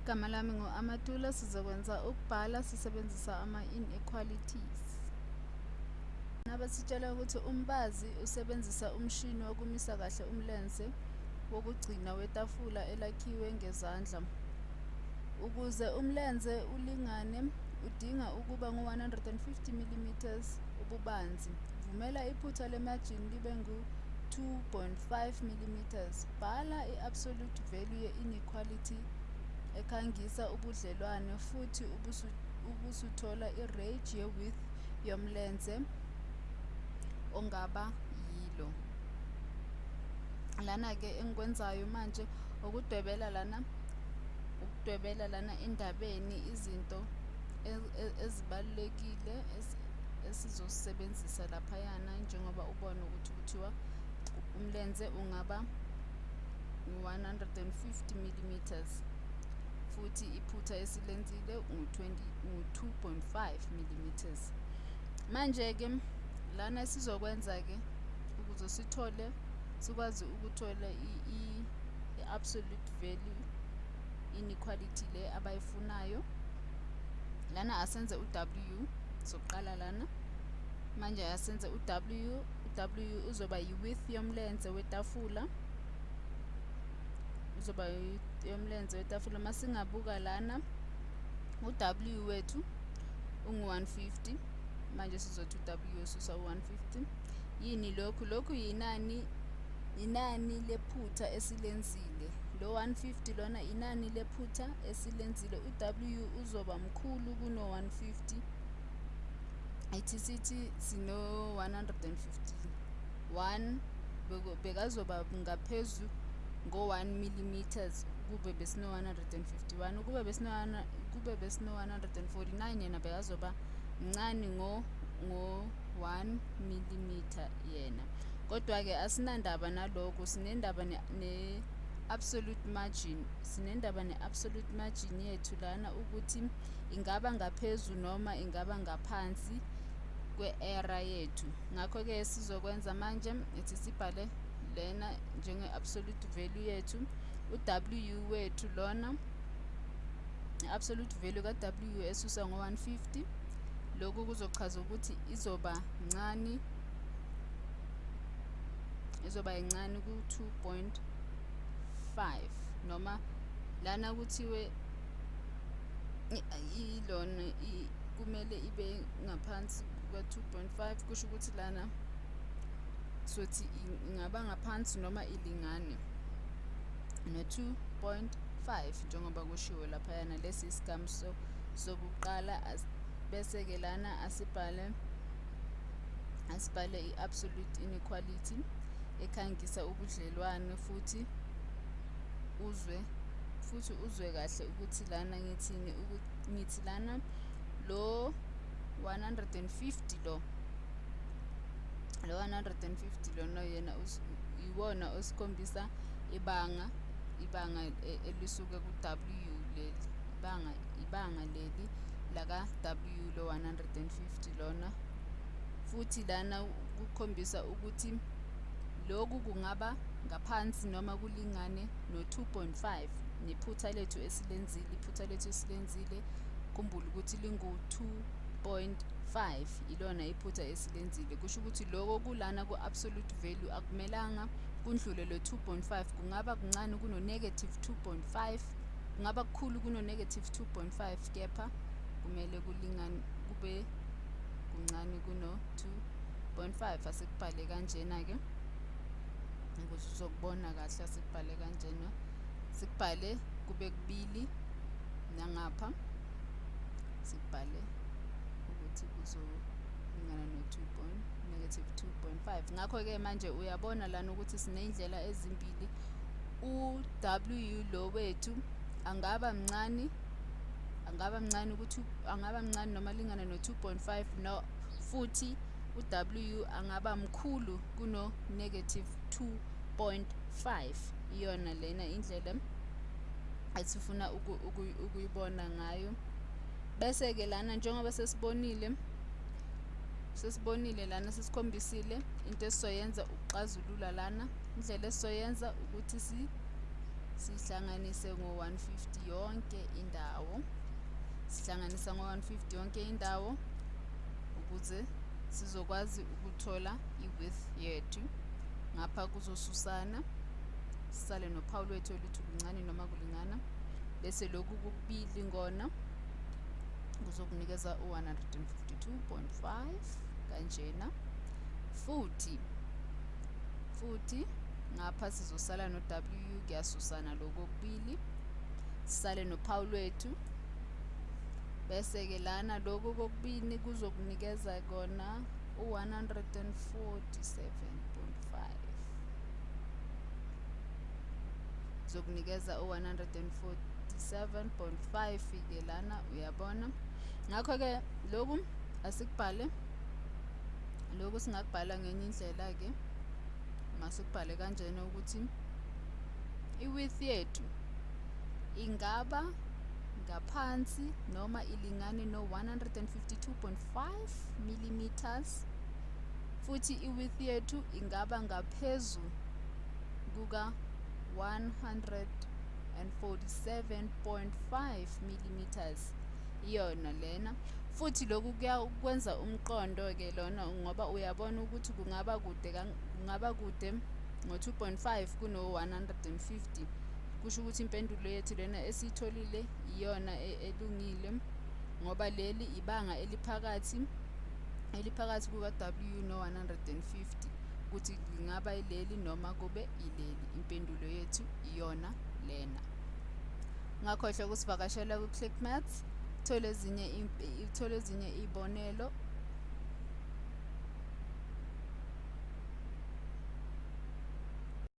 Igama lami ngo-Amatula. Sizokwenza ukubhala sisebenzisa ama-inequalities. Nabasitshela ukuthi umbazi usebenzisa umshini wokumisa kahle umlenze wokugcina wetafula elakhiwe ngezandla. Ukuze umlenze ulingane, udinga ukuba ngu-150 mm ububanzi. Vumela iphutha lemajini libe ngu-2.5 mm. Bhala i-absolute value ye-inequality ekhangisa ubudlelwane futhi ubusuthola i-range ye-width yomlenze ongaba yilo. Lana-ke engikwenzayo manje ukudwebela lana endabeni izinto ezibalulekile esizosebenzisa laphayana, njengoba ubona ukuthi kuthiwa umlenze ungaba 150 mm futhi iphutha esilenzile ngu-2.5 mm. Manje-ke lana sizokwenza-ke ukuze sikwazi ukuthola i-absolute value inequality le abayifunayo. Lana asenze u-W, soqala lana. Manje asenze u-W. U-W uzoba yi-width yomlenze wetafula. Masingabuka lana u-W wethu ungu-150. Manje sizothi u-W ususa u-150. Yini lokhu? Lokhu yinani lephutha esilenzile. Lo 150 lona inani lephutha esilenzile. U-W uzoba mkhulu kuno-150. Ithi sithi sino 151 bekazoba ngaphezu ngo-1 mm kube besino 151. Kube besino 149 yena bekazoba mncane ngo-1 mm yena. Kodwa-ke asinandaba nalokho, sinendaba ne-absolute margin. Sinendaba ne-absolute margin yethu lana ukuthi ingaba ngaphezulu noma ingaba ngaphansi kwe-error yethu. Ngakho-ke sizokwenza manje ethi sibhale lena njenge-absolute value yethu. U-W wethu lona, i-absolute value ka-W esusa ngo-150. Lokhu kuzochaza ukuthi izoba incane ku-2.5 noma lana kuthiwe ilona kumele ibe ngaphansi kuka-2.5, kusho ukuthi lana sothi ingaba ngaphansi noma ilingane no-2.5 njengoba kushiwo laphayana. Lesi isigaba sokuqala. Bese-ke lana asibhale i-absolute inequality ekhangisa ubudlelwane futhi uzwe kahle ukuthi lana ngithini. Ngithi lana lo 150 lo 150 lona yena iwona osikhombisa ibanga elisuka ku-W leli, ibanga leli laka W lo 150 lona. Futhi lana kukhombisa ukuthi lokhu kungaba ngaphansi noma kulingane no-2.5 nephutha lethu esilenzile. Iphutha lethu esilenzile khumbula ukuthi lingu-2.5, ilona iphutha esilenzile. Kusho ukuthi lokho kulana ku-absolute value akumelanga kundlule lo 2.5. Kungaba kuncane kuno-negative 2.5, kungaba kukhulu kuno-negative 2.5, kepha kumele kulingane kube kuncane kuno-2.5. Asikubhale kanjena-ke ukuze uzokubona kahle. Asikubhale kanjena, sikubhale kube kubili nangapha, sikubhale ukuthi kuzolingana negative 2.5. Ngakho-ke manje uyabona lana ukuthi siney'ndlela ezimbili. U-W lo wethu angaba mncane noma lingana no-2.5 no, futhi u-W angaba mkhulu kuno-negative 2.5. Iyona lena indlela esifuna ukuyibona ngayo. Bese-ke lana njengoba sesibonile lana, sesikhombisile into esizoyenza ukuxazulula lana. Indlela esizoyenza ukuthi sihlanganise ngo-150 yonke indawo. Sihlanganisa ngo-150 yonke indawo ukuze sizokwazi ukuthola i-width yethu. Ngapha kuzosusana sisale nophawu lwethu oluthi kuncane noma kulingana, bese lokhu kokubili ngona kuzokunikeza u-152.5 kanjena. Futhi ngapha sizosala no-W, kuyasusana lokhu kokubili, sisale nophawu lwethu, bese-ke lana lokhu kokubili kuzokunikeza kona u-147.5, kuzokunikeza u-147.5 ke lana, uyabona. Ngakho-ke lokhu asikubhale, lokhu singakubhala ngenye indlela-ke, masikubhale kanjena ukuthi i-width yethu ingaba ngaphansi noma ilingane no-152.5 millimeters, futhi i-width yethu ingaba ngaphezu kuka-147.5 millimeters, iyona lena. Futhi lokhu kuyakwenza umqondo-ke lona, ngoba uyabona ukuthi kungaba kude ngo-2.5 kuno-150. Kusho ukuthi impendulo yethu lena esiyitholile iyona elungile, ngoba leli ibanga eliphakathi kuka-W no-150, ukuthi lingaba ileli noma kube ileli. Impendulo yethu iyona lena. Ungakhohlwa ukusivakashela ku-Click Maths, uthole ezinye izibonelo